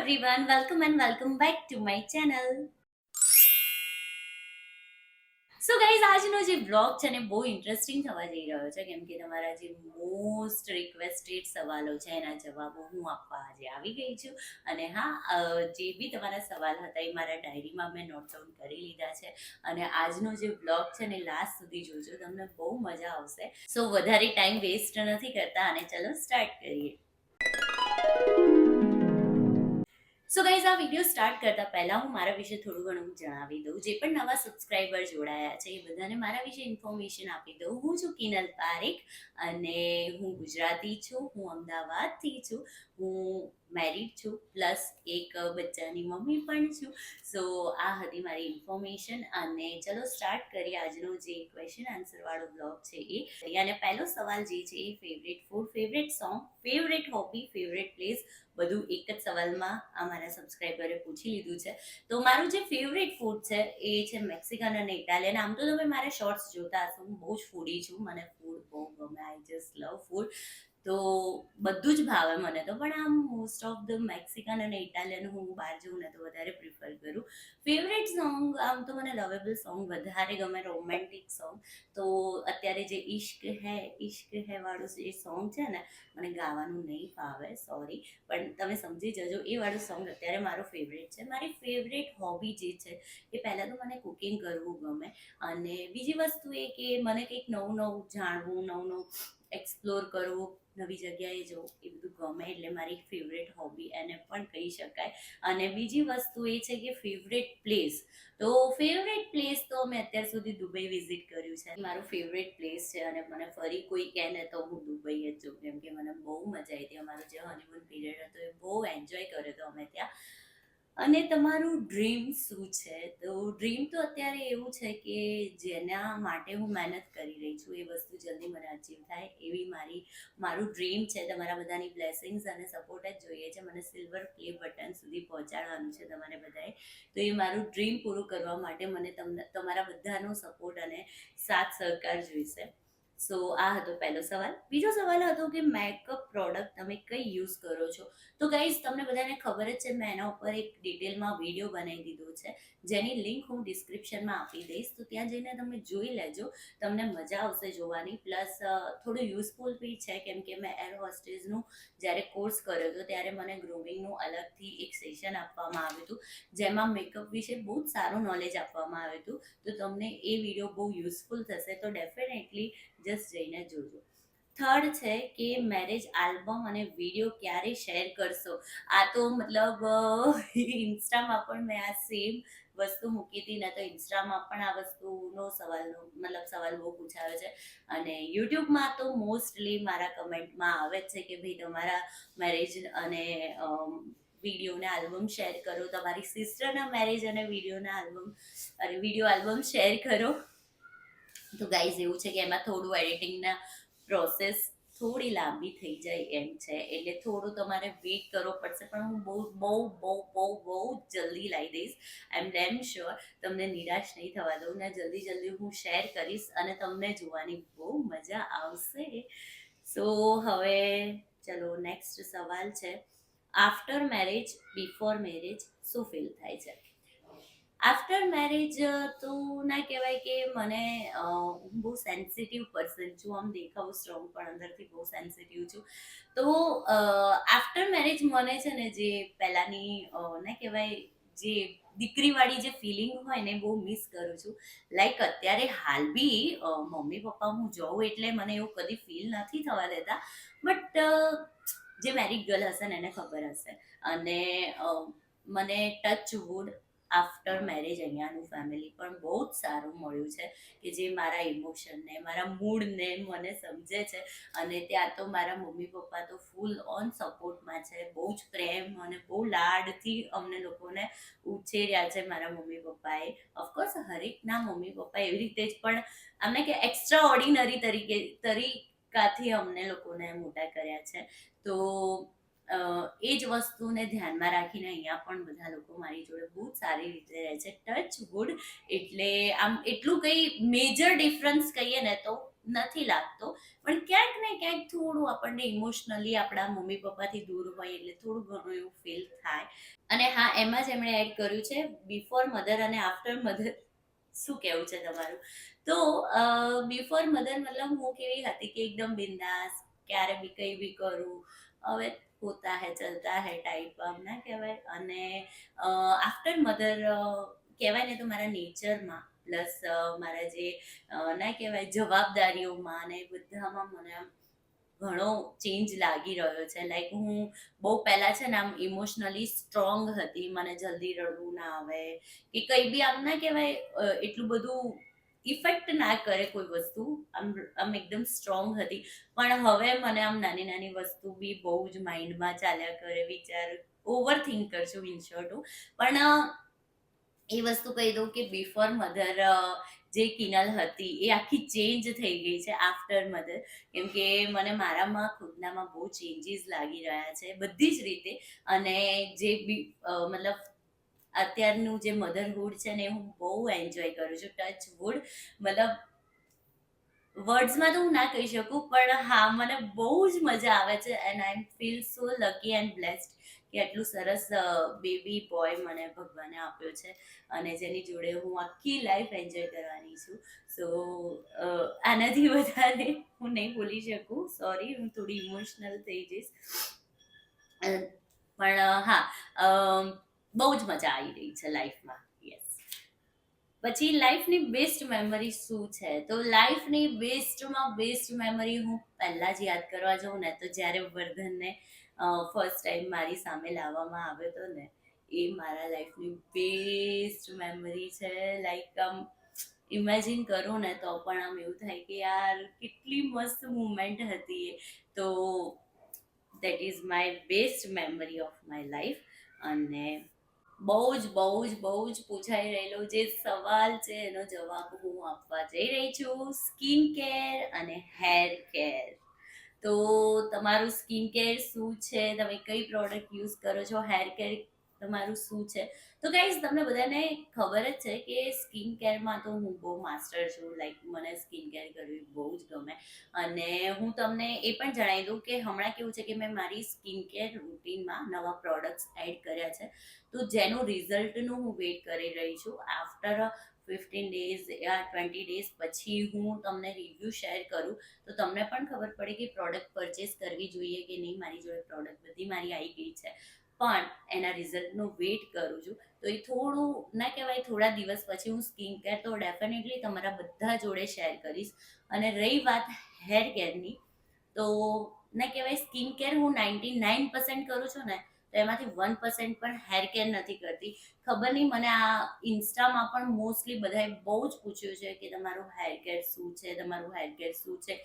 everyone, welcome and welcome back to my channel. So guys આજનો જે blog છે ને બહુ ઇન્ટરેસ્ટિંગ થવા જઈ રહ્યો છે કેમ કે તમારા જે મોસ્ટ રિક્વેસ્ટેડ સવાલો છે એના જવાબો હું આપવા આજે આવી ગઈ છું અને હા જે બી તમારા સવાલ હતા એ મારા ડાયરીમાં મેં નોટ ડાઉન કરી લીધા છે અને આજનો જે બ્લોગ છે ને લાસ્ટ સુધી જોજો, તમને બહુ મજા આવશે. સો વધારે ટાઈમ વેસ્ટ નથી કરતા અને ચલો સ્ટાર્ટ કરીએ. સો ગાઈઝ આ વિડીયો સ્ટાર્ટ કરતા પહેલા હું મારા વિશે થોડું ઘણું જણાવી દઉં. જે પણ નવા સબસ્ક્રાઈબર જોડાયા છે એ બધાને મારા વિશે ઇન્ફોર્મેશન આપી દઉં. હું છું કિનલ પારેખ અને હું ગુજરાતી છું, હું અમદાવાદથી છું, હું મેરિડ છું પ્લસ એક બચ્ચાની મમ્મી પણ છું. સો આ હતી મારી ઇન્ફોર્મેશન અને ચલો સ્ટાર્ટ કરીએ આજનો જે ક્વેશ્ચન આન્સર વાળો બ્લોગ છે એ. અને પહેલો સવાલ જે છે એ favourite food, favourite song, favourite hobby, favourite place બધું એક જ સવાલમાં અમારા સબસ્ક્રાઈબરે પૂછી લીધું છે. તો મારું જે ફેવરેટ ફૂડ છે એ છે મેક્સિકન અને ઇટાલિયન. આમ તો તમે મારા શોર્ટ્સ જોતા હશો, હું બહુ જ ફૂડી છું, મને ફૂડ બહુ ગમે, આઈ જસ્ટ લવ ફૂડ. તો બધું જ ભાવે મને તો, પણ આમ મોસ્ટ ઓફ ધ મેક્સિકન અને ઇટાલિયન હું બહાર જઉં ને તો વધારે પ્રિફર કરું. ફેવરેટ સોંગ આમ તો મને લવેબલ સોંગ વધારે ગમે, રોમેન્ટિક સોંગ. તો અત્યારે જે ઇશ્ક હે વાળું જે સોંગ છે ને, મને ગાવાનું નહીં ફાવે, સોરી, પણ તમે સમજી જજો, એ વાળું સોંગ અત્યારે મારો ફેવરેટ છે. મારી ફેવરેટ હોબી જે છે એ પહેલાં તો મને કુકિંગ કરવું ગમે અને બીજી વસ્તુ એ કે મને કંઈક નવું નવું જાણવું, નવું નવું એક્સપ્લોર કરવું, નવી જગ્યાએ જવું, એ બધું ગમે, એટલે મારી ફેવરેટ હોબી એને પણ કહી શકાય. અને બીજી વસ્તુ એ છે કે ફેવરેટ પ્લેસ, તો ફેવરેટ પ્લેસ તો મેં અત્યાર સુધી દુબઈ વિઝિટ કર્યું છે, મારું ફેવરેટ પ્લેસ છે અને મને ફરી કોઈ કહે ને તો હું દુબઈ જ જઉં કેમ કે મને બહુ મજા આવી હતી. અમારો જે હનીમૂન પીરિયડ હતો એ બહુ એન્જોય કર્યો હતો અમે ત્યાં. અને તમારું ડ્રીમ શું છે? તો ડ્રીમ તો અત્યારે એવું છે કે જેના માટે હું મહેનત કરી રહી છું એ વસ્તુ જલ્દી મને અચીવ થાય એવી મારું ડ્રીમ છે. તમારા બધાની બ્લેસિંગ્સ અને સપોર્ટ જ જોઈએ છે. મને સિલ્વર પ્લે બટન સુધી પહોંચાડવાનું છે તમારે બધાએ. તો એ મારું ડ્રીમ પૂરું કરવા માટે મને તમારા બધાનો સપોર્ટ અને સાથ સહકાર જોઈશે. સો આ હતો પહેલો સવાલ. બીજો સવાલ હતો કે મેકઅપ પ્રોડક્ટ તમે કઈ યુઝ કરો છો? તો ગાઈઝ તમને બધાને ખબર જ છે, મેં એના ઉપર એક ડિટેલમાં વિડીયો બનાવી દીધો છે જેની લિંક હું ડિસ્ક્રિપ્શનમાં આપી દઈશ, તો ત્યાં જઈને તમે જોઈ લેજો, તમને મજા આવશે જોવાની. પ્લસ થોડું યુઝફુલ બી છે કેમ કે મેં એર હોસ્ટેસનું જ્યારે કોર્સ કર્યો હતો ત્યારે મને ગ્રૂમિંગનું અલગથી એક સેશન આપવામાં આવ્યું હતું જેમાં મેકઅપ વિશે બહુ જ સારું નોલેજ આપવામાં આવ્યું હતું. તો તમને એ વિડીયો બહુ યુઝફુલ થશે, તો ડેફિનેટલી જસ્ટ જઈને જોજો. થર્ડ છે કે મેરેજ આલ્બમ અને વિડીયો ક્યારે શેર કરશો? આ તો મતલબ ઇન્સ્ટામાં પણ મેં આ સેમ વસ્તુ મૂકી હતી ને, તો ઇન્સ્ટામાં પણ આ વસ્તુનો સવાલ બહુ પૂછાયો છે અને યુટ્યુબમાં તો મોસ્ટલી મારા કમેન્ટમાં આવે જ છે કે ભાઈ તમારા મેરેજ અને વિડીયોના આલ્બમ શેર કરો, તમારી સિસ્ટરના મેરેજ અને વિડીયો આલ્બમ શેર કરો. તો ગાઈઝ એવું છે કે એમાં થોડું એડિટિંગના પ્રોસેસ થોડી લાંબી થઈ જાય એમ છે, એટલે થોડું તમારે વેઇટ કરવો પડશે, પણ હું બહુ બહુ બહુ બહુ બહુ જલ્દી લાવી દઈશ. આઈ એમ ડેમ શ્યોર, તમને નિરાશ નહીં થવા દઉં ને, જલ્દી હું શેર કરીશ અને તમને જોવાની બહુ મજા આવશે. સો હવે ચલો નેક્સ્ટ સવાલ છે, આફ્ટર મેરેજ બિફોર મેરેજ શું ફીલ થાય છે? આફ્ટર મેરેજ તો ના કહેવાય કે મને હું બહુ સેન્સિટિવ પર્સન છું, આમ દેખાવ સ્ટ્રોંગ પણ અંદરથી બહુ સેન્સિટિવ છું. તો આફ્ટર મેરેજ મને છે ને જે પહેલાંની ના કહેવાય જે દીકરીવાળી જે ફિલિંગ હોય ને બહુ મિસ કરું છું. લાઈક અત્યારે હાલ બી મમ્મી પપ્પા હું જોઉં એટલે મને એવું કદી ફીલ નથી થવા દેતા, બટ જે મેરિડ ગર્લ હશે ને એને ખબર હશે. અને મને ટચ વુડ આફ્ટર મેરેજ અહીંયાનું ફેમિલી પણ બહુ જ સારું મળ્યું છે કે જે મારા ઇમોશનને, મારા મૂડને મને સમજે છે. અને ત્યાં તો મારા મમ્મી પપ્પા તો ફૂલ ઓન સપોર્ટમાં છે, બહુ જ પ્રેમ અને બહુ લાડથી અમને લોકોને ઉછેર્યા છે મારા મમ્મી પપ્પાએ. ઓફકોર્સ હરેકના મમ્મી પપ્પા એવી રીતે જ, પણ અમને કે એક્સ્ટ્રા ઓર્ડિનરી તરીકાથી અમને લોકોને મોટા કર્યા છે. તો એ જ વસ્તુને ધ્યાનમાં રાખીને અહીંયા પણ બધા લોકો મારી જોડે બહુ સારી રીતે રહે છે, ટચ વુડ. એટલે આમ એટલું કંઈ મેજર ડિફરન્સ કહીએ ને તો નથી લાગતો, પણ ક્યાંક ને ક્યાંક થોડું આપણને ઇમોશનલી આપણા મમ્મી પપ્પાથી દૂર હોય એટલે થોડું ઘણું એવું ફીલ થાય. અને હા, એમાં જ એમણે એડ કર્યું છે બિફોર મધર અને આફ્ટર મધર. શું કેવું છે તમારું? તો બિફોર મધર મતલબ હું કેવી હતી કે એકદમ બિંદાસ, ક્યારે બી કઈ બી કરું, હવે હોતા હે ચલતા હે ટાઈપ આમ ના કહેવાય. અને આફ્ટર મધર કહેવાય ને તો મારા નેચરમાં પ્લસ મારા જે ના કહેવાય જવાબદારીઓમાં અને બધામાં મને આમ ઘણો ચેન્જ લાગી રહ્યો છે. લાઈક હું બહુ પહેલા છે ને આમ ઇમોશનલી સ્ટ્રોંગ હતી, મને જલ્દી રડવું ના આવે કે કઈ બી આમ ના કહેવાય એટલું બધું ઇફેક્ટ ના કરે કોઈ વસ્તુ, આમ એકદમ સ્ટ્રોંગ હતી. પણ હવે મને આમ નાની નાની વસ્તુ બી બહુ જ માઇન્ડમાં ચાલ્યા કરે, વિચાર ઓવર થિંક કરશું ઇન શોર્ટ હું. પણ એ વસ્તુ કહી દઉં કે બિફોર મધર જે કિનલ હતી એ આખી ચેન્જ થઈ ગઈ છે આફ્ટર મધર. કેમ કે મને મારામાં ખુદનામાં બહુ ચેન્જીસ લાગી રહ્યા છે બધી જ રીતે. અને જે બી મતલબ અત્યારનું જે મધરહુડ છે ને હું બહુ એન્જોય કરું છું. ટચ વુડ, મતલબ વર્ડ્સમાં તો હું ના કહી શકું, પણ હા મને બહુ જ મજા આવે છે. And I feel so lucky and blessed કે આટલું સરસ બેબી બોય મને ભગવાને આપ્યો છે અને જેની જોડે હું આખી લાઈફ એન્જોય કરવાની છું. સો આનાથી વધારે હું નહીં બોલી શકું, સોરી, હું થોડી ઇમોશનલ થઈ જઈશ. પણ હા, બહુ જ મજા આવી રહી છે લાઈફમાં. યસ. પછી લાઈફની બેસ્ટ મેમરી શું છે? તો લાઈફની બેસ્ટમાં બેસ્ટ મેમરી હું પહેલા જ યાદ કરવા જાઉં ને તો જ્યારે વર્ધનને ફર્સ્ટ ટાઈમ મારી સામે લાવવામાં આવ્યો હતો ને, એ મારા લાઈફની બેસ્ટ મેમરી છે. લાઈક આમ ઇમેજિન કરું ને તો પણ આમ એવું થાય કે યાર કેટલી મસ્ત મુમેન્ટ હતી એ. તો that is my best memory of my life. અને બહુ જ પૂછાઈ રહેલો જે સવાલ છે એનો જવાબ હું આપવા જઈ રહી છું. સ્કિન કેર અને હેર કેર. તો તમારું સ્કિન કેર શું છે, તમે કઈ પ્રોડક્ટ યુઝ કરો છો, હેર કેર તમારું શું છે? તો ગાઈઝ તમને બધાને ખબર જ છે કે સ્કિન કેરમાં તો હું બહુ માસ્ટર છું. લાઈક મને સ્કિન કેર કરવી બહુ જ ગમે. અને હું તમને એ પણ જણાવી દઉં કે હમણાં કેવું છે કે મેં મારી સ્કિન કેર રૂટીનમાં નવા પ્રોડક્ટ્સ એડ કર્યા છે. તો જેનું રિઝલ્ટનું હું વેઇટ કરી રહી છું. આફ્ટર 15 ડેઝ યા 20 ડેઝ પછી હું તમને રિવ્યૂ શેર કરું તો તમને પણ ખબર પડે કે પ્રોડક્ટ પરચેસ કરવી જોઈએ કે નહીં. મારી જોડે પ્રોડક્ટ બધી મારી આવી ગઈ છે, પણ એના રિઝલ્ટનો વેઇટ કરું છું. તો એ થોડું ના કહેવાય, થોડા દિવસ પછી હું સ્કિન કેર તો ડેફિનેટલી તમારા બધા જોડે શેર કરીશ. અને રહી વાત હેર કેરની, તો ના કહેવાય સ્કિન કેર હું 99% કરું છું ને, તો એમાંથી 1% પણ હેર કેર નથી કરતી. ખબર નહીં, મને આ ઇન્સ્ટામાં પણ મોસ્ટલી બધાએ બહુ જ પૂછ્યું છે કે તમારું હેર કેર શું છે, તમારું હેર કેર શું છે.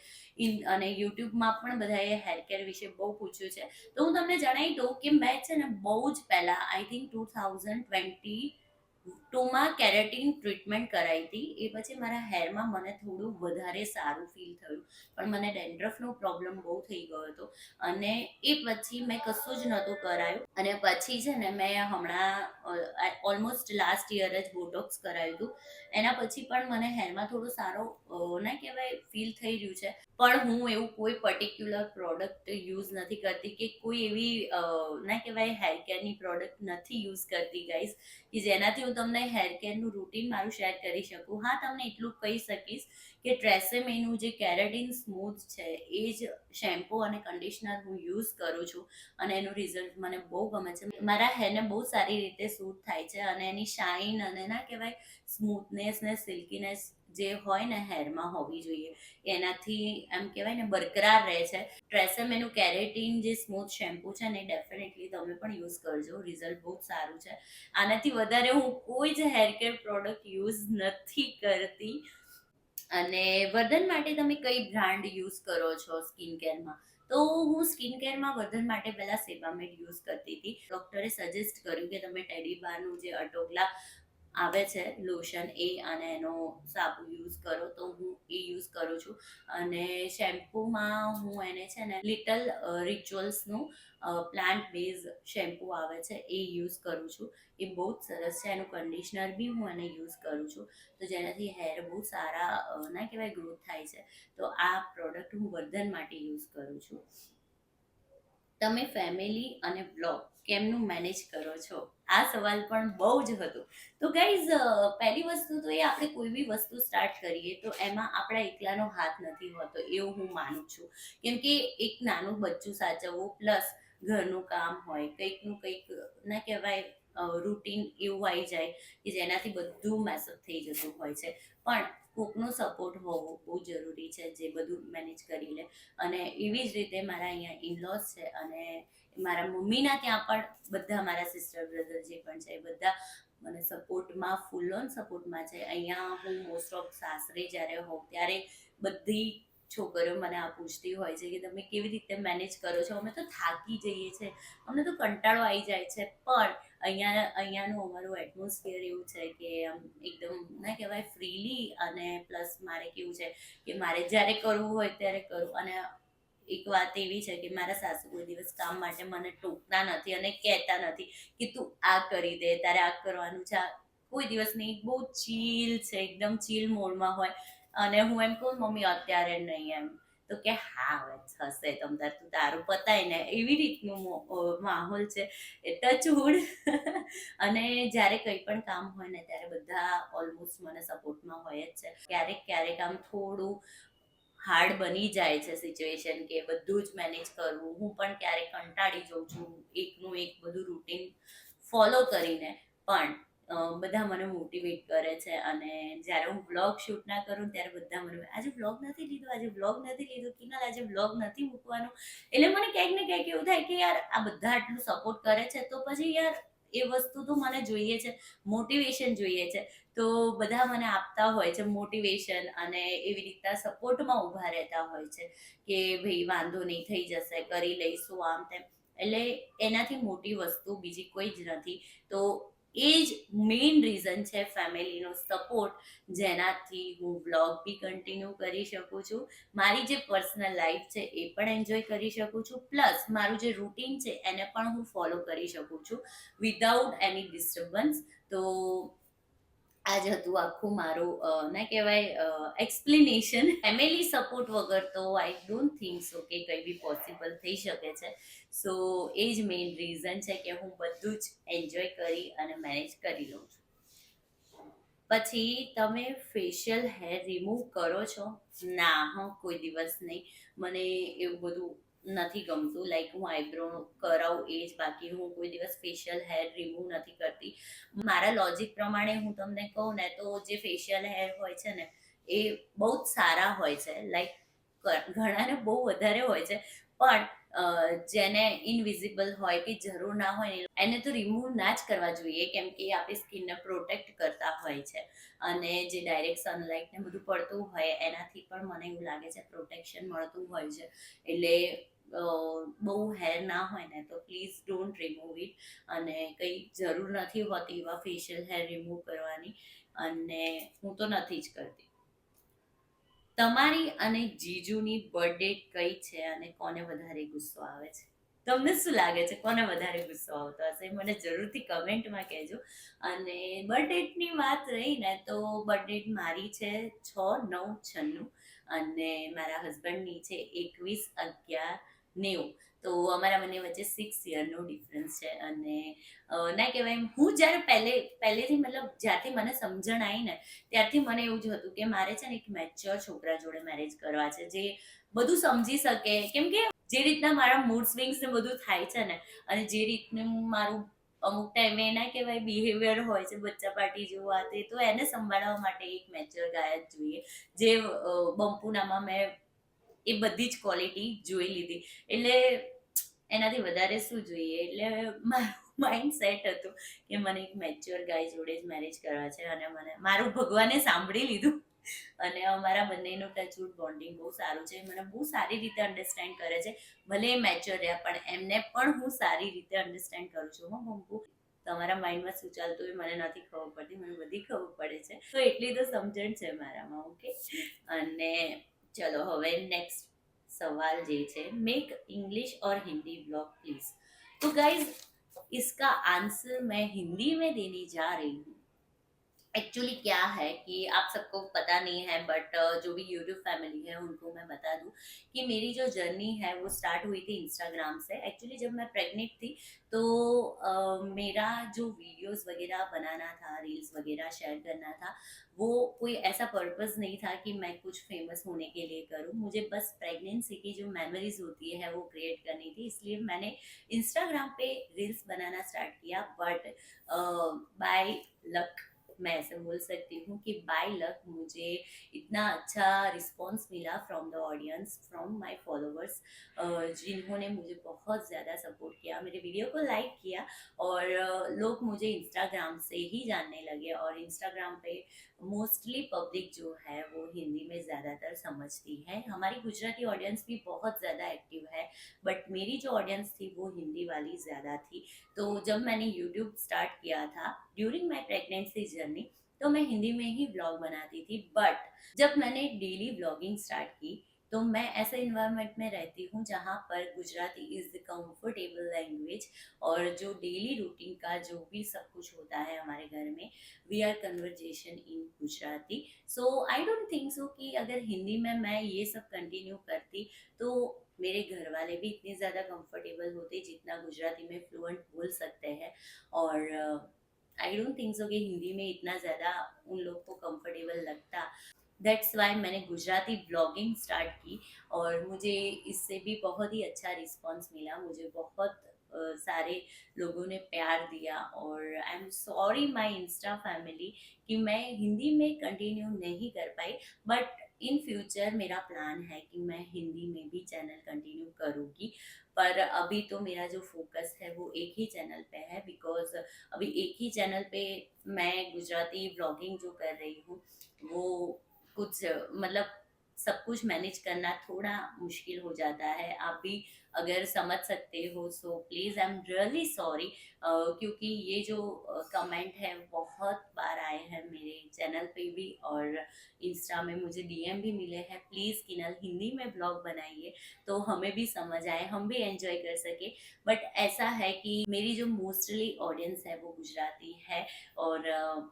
અને યુટ્યુબમાં પણ બધાએ હેર કેર વિશે બહુ પૂછ્યું છે. તો હું તમને જણાવી દઉં કે મેં છે ને બહુ જ પહેલાં આઈ થિંક 2022માં કેરેટીન ટ્રીટમેન્ટ કરાવી હતી. એ પછી મારા હેરમાં મને થોડું વધારે સારું ફીલ થયું, પણ મને ડેન્ડ્રફનો પ્રોબ્લેમ બહુ થઈ ગયો હતો. અને એ પછી મેં કશું જ નહોતું કરાયું. અને પછી છે ને મેં હમણાં ઓલમોસ્ટ લાસ્ટ યર જ બોટોક્સ કરાવ્યું હતું. એના પછી પણ મને હેરમાં થોડું સારો ના કહેવાય ફીલ થઈ રહ્યું છે. પણ હું એવું કોઈ પર્ટિક્યુલર પ્રોડક્ટ યુઝ નથી કરતી કે કોઈ એવી ના કહેવાય હેર કેરની પ્રોડક્ટ નથી યુઝ કરતી ગાઈઝ, કે જેનાથી હું તમને હેર કેરનું રૂટીન મારું શેર કરી શકું. હા, તમને એટલું કહી શકીશ કે ટ્રેસેમેનું જે કેરેટીન સ્મૂથ છે એ જ શેમ્પૂ અને કન્ડિશનર હું યુઝ કરું છું. અને એનું રિઝલ્ટ મને બહુ ગમે છે. મારા હેરને બહુ સારી રીતે સૂટ થાય છે અને એની શાઇન અને ના કહેવાય સ્મૂથનેસ ને સિલ્કીનેસ જે હોય ને હેરમાં હોવી જોઈએ, એનાથી એમ કહેવાય ને બરકરાર રહે છે. ટ્રેસેમેનું કેરેટીન જે સ્મૂથ શેમ્પૂ છે ને ડેફિનેટલી તમે પણ યુઝ કરજો, રિઝલ્ટ બહુ સારું છે. આનાથી વધારે હું કોઈ જ હેર કેર પ્રોડક્ટ યુઝ નથી કરતી. અને વર્ધન માટે તમે કઈ બ્રાન્ડ યુઝ કરો છો સ્કિન કેરમાં? તો હું સ્કિન કેરમાં વર્ધન માટે પહેલા સેબામેડ યુઝ કરતી હતી. ડૉક્ટરે સજેસ્ટ કર્યું કે તમે ટેડીબારનું જે અટોગલા આવે છે લોશન, એ અને એનો સાબુ યુઝ કરો. તો હું એ યુઝ કરું છું. અને શેમ્પૂમાં હું એને છે ને લિટલ રિચ્યુઅલ્સનું પ્લાન્ટ બેઝ શેમ્પૂ આવે છે એ યુઝ કરું છું. એ બહુ જ સરસ છે. એનું કન્ડિશનર બી હું એને યુઝ કરું છું, તો જેનાથી હેર બહુ સારા ના કહેવાય ગ્રોથ થાય છે. તો આ પ્રોડક્ટ હું વર્ધન માટે યુઝ કરું છું. તમે ફેમિલી અને બ્લોગ કેમનું મેનેજ કરો છો? આ સવાલ પણ બહુ જ હતો. તો ગાઈઝ, પહેલી વસ્તુ તો એ આપણે કોઈ બી વસ્તુ સ્ટાર્ટ કરીએ તો એમાં આપણા એકલાનો હાથ નથી હોતો એવું હું માનું છું. કેમ કે એક નાનું બચ્ચું સાચવવું પ્લસ ઘરનું કામ હોય, કંઈકનું કંઈક ના કહેવાય, રૂટીન એવું આવી જાય કે જેનાથી બધું મેસઅપ થઈ જતું હોય છે. પણ કોકનો સપોર્ટ હોવો બહુ જરૂરી છે જે બધું મેનેજ કરી લે. અને એવી જ રીતે મારા અહીંયા ઇનલોસ છે અને મારા મમ્મીના ત્યાં પણ બધા મારા સિસ્ટર બ્રધર જે પણ છે એ બધા મને સપોર્ટમાં, ફૂલ ઓન સપોર્ટમાં છે. અહીંયા હું મોસ્ટ ઓફ સાસરે જ્યારે હોઉં ત્યારે બધી છોકરીઓ મને આ પૂછતી હોય છે કે તમે કેવી રીતે મેનેજ કરો છો? અમે તો થાકી જઈએ છીએ, અમને તો કંટાળો આવી જાય છે. પણ અહીંયાનું અમારું એટમોસ્ફિયર એવું છે કે આમ એકદમ ના કહેવાય ફ્રીલી, અને પ્લસ મારે કેવું છે કે મારે જ્યારે કરવું હોય ત્યારે કરું. અને એક વાત એવી છે કે મારા સાસુ કોઈ દિવસ કામ માટે મને ટોકતા નથી અને કહેતા નથી કે તું આ કરી દે, તારે આ કરવાનું છે. કોઈ દિવસ નહીં, બહુ ચીલ છે, એકદમ ચીલ મોડમાં હોય. અને હું એમ કહું મમ્મી અત્યારે નહીં એમ, તો કે હા હવે થશે તમ તાર, તું તારું પતાય ને, એવી રીતનું માહોલ છે. એ ટચવુડ. અને જ્યારે કંઈ પણ કામ હોય ને ત્યારે બધા ઓલમોસ્ટ મને સપોર્ટમાં હોય જ છે. ક્યારેક ક્યારેક આમ થોડું હાર્ડ બની જાય છે સિચ્યુએશન કે બધું જ મેનેજ કરવું. હું પણ ક્યારેક કંટાળી જાઉં છું એકનું એક બધું રૂટીન ફોલો કરીને. પણ બધા મને મોટિવેટ કરે છે. અને જ્યારે હું વ્લોગ શૂટ ના કરું ત્યારે બધા મને આજે વ્લોગ નથી લીધો, આજે વ્લોગ નથી લીધો, કિનલ આજે વ્લોગ નથી મૂકવાનું. એટલે મને ક્યાંક ને ક્યાંક એવું થાય કે યાર આ બધા આટલું સપોર્ટ કરે છે તો પછી યાર એ વસ્તુ તો મને જોઈએ છે, મોટિવેશન જોઈએ છે. તો બધા મને આપતા હોય છે મોટિવેશન અને એવી રીતના સપોર્ટમાં ઊભા રહેતા હોય છે કે ભાઈ વાંધો નહીં, થઈ જશે, કરી લઈશું, આમ તેમ. એટલે એનાથી મોટી વસ્તુ બીજી કોઈ જ નથી. તો એ જ મેઇન રીઝન છે ફેમિલીનો સપોર્ટ, જેનાથી હું વ્લોગ બી કન્ટિન્યુ કરી શકું છું, મારી જે પર્સનલ લાઈફ છે એ પણ એન્જોય કરી શકું છું, પ્લસ મારું જે રૂટીન છે એને પણ હું ફોલો કરી શકું છું વિધાઉટ એની ડિસ્ટર્બન્સ. તો આજ હતું આખું મારું ના કહેવાય એક્સપ્લેનેશન. ફેમિલી સપોર્ટ વગર તો આઈ ડોન્ટ થિંક સો કે કંઈ બી પોસિબલ થઈ શકે છે. સો એ જ મેઇન રીઝન છે કે હું બધું જ એન્જોય કરી અને મેનેજ કરી લઉં છું. પછી તમે ફેશિયલ હેર રિમૂવ કરો છો? ના, કોઈ દિવસ નહીં. મને એવું બધું નથી ગમતું. લાઈક હું આઈબ્રો કરાવું એ જ, બાકી હું કોઈ દિવસ ફેશિયલ હેર રિમૂવ નથી કરતી. મારા લોજિક પ્રમાણે હું તમને કહું ને તો જે ફેશિયલ હેર હોય છે ને એ બહુ જ સારા હોય છે. લાઈક ઘણાને બહુ વધારે હોય છે, પણ જેને ઇનવિઝિબલ હોય કે જરૂર ના હોય ને એને તો રિમૂવ ના જ કરવા જોઈએ, કેમ કે એ આપણી સ્કિનને પ્રોટેક્ટ કરતા હોય છે. અને જે ડાયરેક્ટ સનલાઇટ ને બધું પડતું હોય એનાથી પણ મને એવું લાગે છે પ્રોટેક્શન મળતું હોય છે. એટલે બહુ હેર ના હોય ને તો પ્લીઝ ડોન્ટ રિમૂવ ઇટ. અને કંઈ જરૂર નથી હોતી એવા ફેશિયલ હેર રિમૂવ કરવાની, અને હું તો નથી જ કરતી. તમારી અને જીજુની બર્થડે કઈ છે અને કોને વધારે ગુસ્સો આવે છે? તમને શું લાગે છે કોને વધારે ગુસ્સો આવતો હશે? મને જરૂરથી કમેન્ટમાં કહેજો. અને બર્થડેટની વાત રહી ને તો બર્થડેટ મારી છે 6/9/96 અને મારા હસબન્ડની છે 21/11/90. તો અમારા બંને વચ્ચે 6 યરનો ડિફરન્સ છે. અને ના કહેવાય એમ, હું જ્યારે પહેલેથી મતલબ જ્યારથી મને સમજણ આવી ને ત્યારથી મને એવું જ હતું કે મારે છે ને એક મેચ્યોર છોકરા જોડે મેરેજ કરવા છે જે બધું સમજી શકે. કેમ કે જે રીતના મારા મૂડ સ્વિંગ્સ ને બધું થાય છે ને, અને જે રીતનું મારું અમુક ટાઈમે ના કહેવાય બિહેવિયર હોય છે બચ્ચા પાર્ટી જેવું, આ તે, તો એને સંભાળવા માટે એક મેચ્યોર ગાય જ જોઈએ. જે બંપુનામાં મેં એ બધી જ ક્વોલિટી જોઈ લીધી. એટલે એનાથી વધારે શું જોઈએ. એટલે મારું માઇન્ડ સેટ હતું કે મને એક મેચ્યોર ગાય જોડે જ મેરેજ કરવા છે. અને મને મારું ભગવાને સાંભળી લીધું. અને અમારા બંનેનું ટચવુડ બોન્ડિંગ બહુ સારું છે. મને બહુ સારી રીતે અન્ડરસ્ટેન્ડ કરે છે. ભલે એ મેચ્યોર રહ્યા પણ એમને પણ હું સારી રીતે અન્ડરસ્ટેન્ડ કરું છું. બંપુ, તમારા માઇન્ડમાં શું ચાલતું હોય મને નથી ખબર પડતી, મને બધી ખબર પડે છે. તો એટલી તો સમજણ છે મારામાં. ઓકે. અને ચલો હવે નેક્સ્ટ सवाल ये है, मेक इंग्लिश और हिंदी ब्लॉग प्लीज. तो गाइज इसका आंसर मैं हिंदी में देने जा रही हूँ. एक्चुअली क्या है कि आप सबको पता नहीं है, बट जो भी यूट्यूब फैमिली है उनको मैं बता दूं कि मेरी जो जर्नी है वो स्टार्ट हुई थी इंस्टाग्राम से। एक्चुअली जब मैं प्रेग्नेंट थी तो मेरा जो वीडियोस वगैरह बनाना था, रील्स वगैरह शेयर करना था, वो कोई ऐसा पर्पस नहीं था कि मैं कुछ फेमस होने के लिए करूं। मुझे बस प्रेगनेंसी की जो मेमोरीज होती है वो क्रिएट करनी थी, इसलिए मैंने इंस्टाग्राम पे रील्स बनाना स्टार्ट किया। बट बाय लक, मैं ऐसे बोल सकती हूँ कि बाय लक मुझे इतना अच्छा रिस्पॉन्स मिला from the audience, from my followers, जिन्होंने मुझे बहुत ज़्यादा सपोर्ट किया, मेरे वीडियो को लाइक किया। और लोग मुझे इंस्टाग्राम से ही जानने लगे। और इंस्टाग्राम पे मोस्टली पब्लिक जो है वो हिंदी में ज़्यादातर समझती है। हमारी गुजराती ऑडियंस भी बहुत ज़्यादा एक्टिव है, बट मेरी जो ऑडियंस थी वो हिंदी वाली ज़्यादा थी। तो जब मैंने यूट्यूब स्टार्ट किया था ड्यूरिंग माई प्रेगनेंसी जर्नी, तो मैं हिंदी में ही ब्लॉग बनाती थी। बट जब मैंने डेली ब्लॉगिंग स्टार्ट की तो मैं ऐसे इन्वायरमेंट में रहती हूँ जहाँ पर Gujarati is the comfortable language. और जो डेली रूटीन का जो भी सब कुछ होता है हमारे घर में, we are conversation in Gujarati. So I don't think so कि अगर हिंदी में मैं ये सब कंटिन्यू करती तो मेरे घर वाले भी इतने ज़्यादा कंफर्टेबल होते जितना गुजराती में फ्लुएंट बोल सकते हैं। और आई डोंट थिंक सो कि हिंदी में इतना ज़्यादा उन लोग को कंफर्टेबल लगता। दैट्स वाई मैंने गुजराती ब्लॉगिंग स्टार्ट की। और मुझे इससे भी बहुत ही अच्छा रिस्पॉन्स मिला। मुझे बहुत सारे लोगों ने प्यार दिया। और I am sorry my Insta family कि मैं हिंदी में कंटिन्यू नहीं कर पाई। बट इन फ्यूचर मेरा प्लान है कि मैं हिंदी में भी चैनल कंटिन्यू करूँगी। पर अभी तो मेरा जो फोकस है वो एक ही चैनल पे है, बिकॉज अभी एक ही चैनल पे मैं गुजराती ब्लॉगिंग जो कर रही हूँ वो कुछ मतलब सब कुछ मैनेज करना थोड़ा मुश्किल हो जाता है। आप भी अगर समझ सकते हो so please, I am really sorry. क्योंकि ये जो कमेंट है बहुत बार आए हैं मेरे चैनल पे भी, और इंस्टा में मुझे डीएम भी मिले हैं, प्लीज़ किनल हिंदी में ब्लॉग बनाइए तो हमें भी समझ आए, हम भी एंजॉय कर सके। बट ऐसा है कि मेरी जो मोस्टली ऑडियंस है वो गुजराती है। और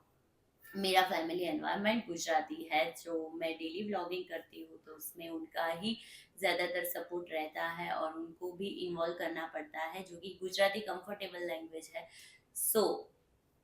मेरा फैमिली एनवायरनमेंट गुजराती है। जो मैं डेली ब्लॉगिंग करती हूँ तो उसमें उनका ही ज़्यादातर सपोर्ट रहता है और उनको भी इन्वॉल्व करना पड़ता है, जो कि गुजराती कंफर्टेबल लैंग्वेज है। सो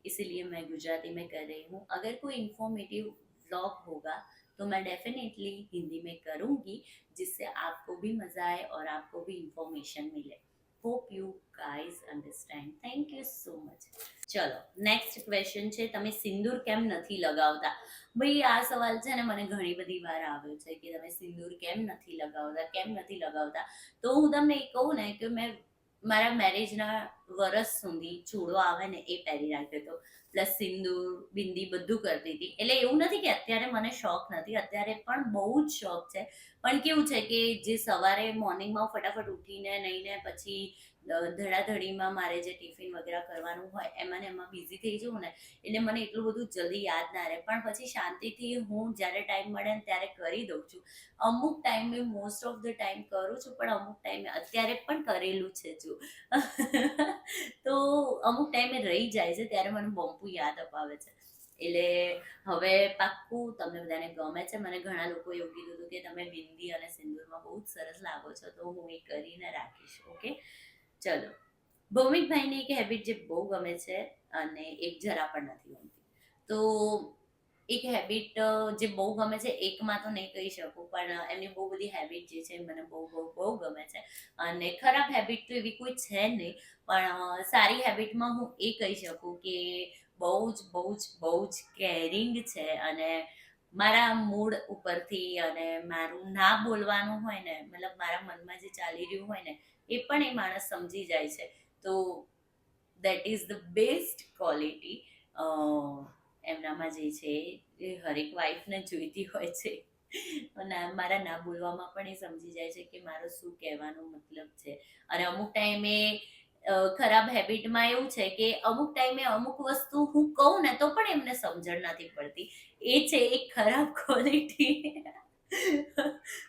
इसीलिए मैं गुजराती में कर रही हूँ। अगर कोई इंफॉर्मेटिव व्लॉग होगा तो मैं डेफिनेटली हिंदी में करूँगी, जिससे आपको भी मज़ा आए और आपको भी इंफॉर्मेशन मिले। Hope you guys understand, thank you so much. ચલો, નેક્સ્ટ ક્વેશ્ચન છે, તમે સિંદૂર કેમ નથી લગાવતા? ભાઈ આ સવાલ છે ને મને ઘણી બધી વાર આવ્યો છે કે તમે સિંદૂર કેમ નથી લગાવતા, કેમ નથી લગાવતા? તો હું તમને એ કહું ને કે મેં મારા મેરેજના વરસ સુધી ચૂડો આવે ને એ પહેરી રાખ્યો હતો, પ્લસ સિંદૂર બિંદી બધું કરતી હતી। એટલે એવું નથી કે અત્યારે મને શોખ નથી, અત્યારે પણ બહુ જ શોખ છે। પણ કેવું છે કે જે સવારે મોર્નિંગમાં ફટાફટ ઉઠીને નહીં ને પછી ધડાધડીમાં મારે જે ટિફિન વગેરે કરવાનું હોય એમાં ને એમાં બિઝી થઈ જવું ને, એટલે મને એટલું બધું જલ્દી યાદ ના રહે। પણ પછી શાંતિથી હું જ્યારે ટાઈમ મળે ને ત્યારે કરી દઉં છું। અમુક ટાઈમે, મોસ્ટ ઓફ ધ ટાઈમ કરું છું, પણ અમુક ટાઈમે અત્યારે પણ કરેલું છે જો તો અમુક ટાઈમે રહી જાય છે ત્યારે મને બમ્પુ યાદ અપાવે છે। એટલે હવે પાક્કું તમને બધાને ગમે છે। મને ઘણા લોકો એવું કીધું હતું કે તમે બિંદી અને સિંદૂરમાં બહુ જ સરસ લાગો છો, તો હું એ કરીને રાખીશ। ઓકે, ચલો। ભૌમિકભાઈને એક હેબિટ જે બહુ ગમે છે અને એક જરા પણ નથી ગમતી, તો એક હેબિટ જે બહુ ગમે છે, એકમાં તો નહીં કહી શકું, પણ એમની બહુ બધી હેબિટ જે છે મને બહુ બહુ બહુ ગમે છે। અને ખરાબ હેબિટ તો એવી કોઈ છે નહીં, પણ સારી હેબિટમાં હું એ કહી શકું કે બહુ જ બહુ જ બહુ જ કેરિંગ છે। અને મારા મૂડ ઉપરથી અને મારું ના બોલવાનું હોય ને, મતલબ મારા મનમાં જે ચાલી રહ્યું હોય ને એ પણ એ માણસ સમજી જાય છે। તો that is the best quality એમનામાં જે છે એ હરેક વાઈફને જોઈતી હોય છે। અને મારા ના બોલવામાં પણ એ સમજી જાય છે કે મારો શું કહેવાનો મતલબ છે। અને અમુક ટાઈમે ખરાબ હેબિટમાં એવું છે કે અમુક ટાઈમે અમુક વસ્તુ હું કહું ને તો પણ એમને સમજણ નથી પડતી। એ છે એક ખરાબ ક્વોલિટી।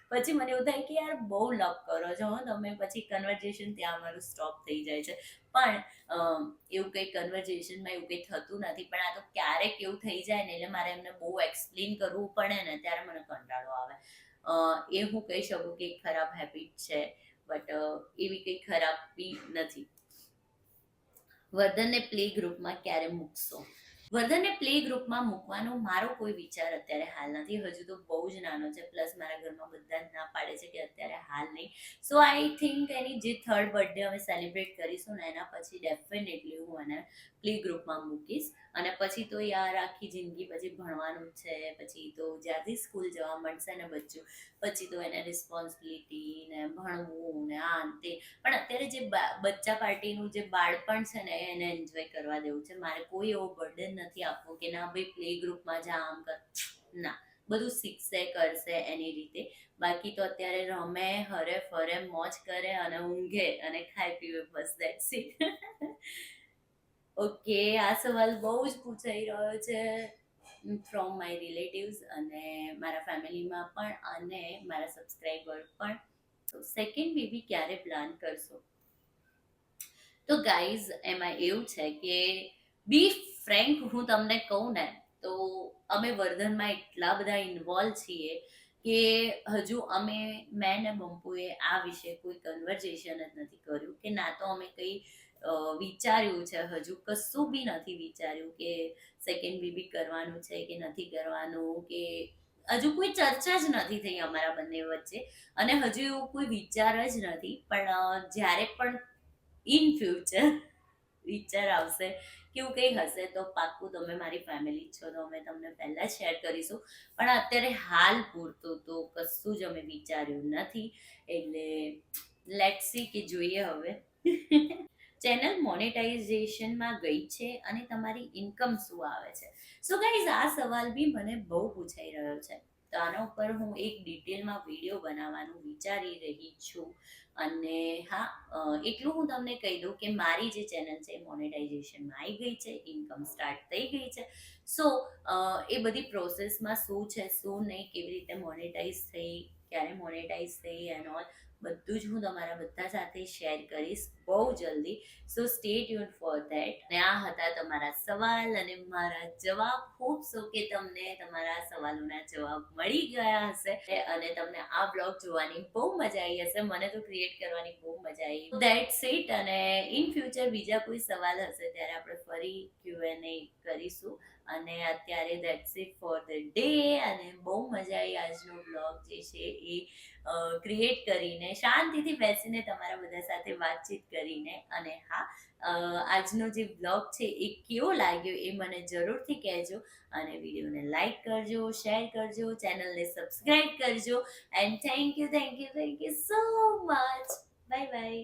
પછી મને એવું થાય કે યાર બહુ લપ કરો છો હો તમે, પછી કન્વર્ઝેશન ત્યાં અમારું સ્ટોપ થઈ જાય છે. પણ એવું કંઈ કન્વર્ઝેશનમાં એવું કંઈ થતું નથી, પણ આ તો ક્યારેક એવું થઈ જાય ને એટલે મારે એમને બહુ એક્સપ્લેન કરવું પડે ને ત્યારે મને કંટાળો આવે. એ હું કહી શકું કે એક ખરાબ હેબિટ છે, બટ એવી કંઈ ખરાબ બી નથી. વર્ધનને પ્લે ગ્રુપમાં ક્યારે મૂકશો? વર્ધનને પ્લે ગ્રુપમાં મૂકવાનો મારો કોઈ વિચાર અત્યારે હાલ નથી. હજુ તો બહુ જ નાનો છે, પ્લસ મારા ઘરમાં બધા જ ના પાડે છે કે અત્યારે હાલ નહીં. સો આઈ થિંક એની જે 3rd બર્થડે અમે સેલિબ્રેટ કરીશું ને એના પછી ડેફિનેટલી હું એને પ્લે ગ્રુપમાં મૂકીશ. અને પછી તો યાર આખી જિંદગી પછી ભણવાનું જ છે, પછી તો જ્યારથી સ્કૂલ જવા મળશે ને બચ્ચું, પછી તો એને રિસ્પોન્સિબિલિટી ને ભણવું ને આ ને તે. પણ અત્યારે જે બચ્ચા પાર્ટીનું જે બાળપણ છે ને એને એન્જોય કરવા દેવું છે. મારે કોઈ એવો બર્ડન નથી આપવો કે ના ભાઈ પ્લે ગ્રુપમાં જા આમ કર. ના, બધું શીખશે કરશે એની રીતે. બાકી તો અત્યારે રમે હરે ફરે મોજ કરે અને ઊંઘે અને ખાઈ પીવે, બસ દેટ્સ ઇટ. ઓકે, આ સવાલ બહુ જ પૂછાઈ રહ્યો છે ફ્રોમ માય રિલેટિવ્સ અને મારા ફેમિલીમાં પણ અને મારા સબસ્ક્રાઈબર પણ. તો સેકન્ડ બેબી ક્યારે પ્લાન કરશો? તો ગાઈઝ એમાં એવું છે કે બી ફ્રેન્ક હું તમને કહું ને તો અમે વર્ધનમાં એટલા બધા ઇન્વોલ્વ છીએ કે હજુ મેં ને બંપુએ આ વિશે કોઈ કન્વર્ઝેશન જ નથી કર્યું કે ના તો અમે કંઈ વિચાર્યું છે. હજુ કશું બી નથી વિચાર્યું કે સેકન્ડ બેબી કરવાનું છે કે નથી કરવાનું, કે હજુ કોઈ ચર્ચા જ નથી થઈ અમારા બંને વચ્ચે. અને હજુ એવું કોઈ વિચાર જ નથી. પણ જ્યારે પણ ઇન ફ્યુચર વિચાર આવશે કે એવું કંઈ હશે તો પાક્કું તમે મારી ફેમિલી છો તો અમે તમને પહેલાં શેર કરીશું. પણ અત્યારે હાલ પૂરતું તો કશું જ અમે વિચાર્યું નથી. એટલે લેટ્સ સી કે જોઈએ હવે. ચેનલ મોનેટાઇઝેશનમાં ગઈ છે અને તમારી ઇન્કમ શું આવે છે? સો ગાઈઝ આ સવાલ બી મને બહુ પૂછાઈ રહ્યો છે, તો આના ઉપર હું એક ડિટેલમાં વિડીયો બનાવવાનું વિચારી રહી છું. અને હા, એટલું હું તમને કહી દઉં કે મારી જે ચેનલ છે મોનેટાઇઝેશનમાં આવી ગઈ છે, ઇન્કમ સ્ટાર્ટ થઈ ગઈ છે. સો એ બધી પ્રોસેસમાં શું છે શું નહીં, કેવી રીતે મોનેટાઇઝ થઈ, ક્યારે મોનેટાઇઝ થઈ એન્ડ ઓલ, બધું જ હું તમારા બધા સાથે શેર કરીશ બહુ જલ્દી. સો સ્ટે ટ્યુન ફોર ધેટ. અને આ હતા તમારા સવાલ અને મારા જવાબ. હોપ સો કે તમને તમારા સવાલોના જવાબ મળી ગયા હશે અને તમને આ બ્લોગ જોવાની બહુ મજા આવી હશે. મને તો ક્રિએટ કરવાની બહુ મજા આવી. That's it. અને ઇન ફ્યુચર બીજા કોઈ સવાલ હશે ત્યારે આપણે ફરી Q&A કરીશું. અને અત્યારે that's it for the day. અને બહુ મજા આવી આજનો બ્લોગ જે છે એ ક્રિએટ કરીને, શાંતિથી બેસીને તમારા બધા સાથે વાતચીત કરીને. અને હા, આજનો જે બ્લોગ છે એ કેવો લાગ્યો એ મને જરૂરથી કહેજો. અને વિડીયોને લાઈક કરજો, શેર કરજો, ચેનલને સબસ્ક્રાઈબ કરજો. And thank you so much. Bye bye.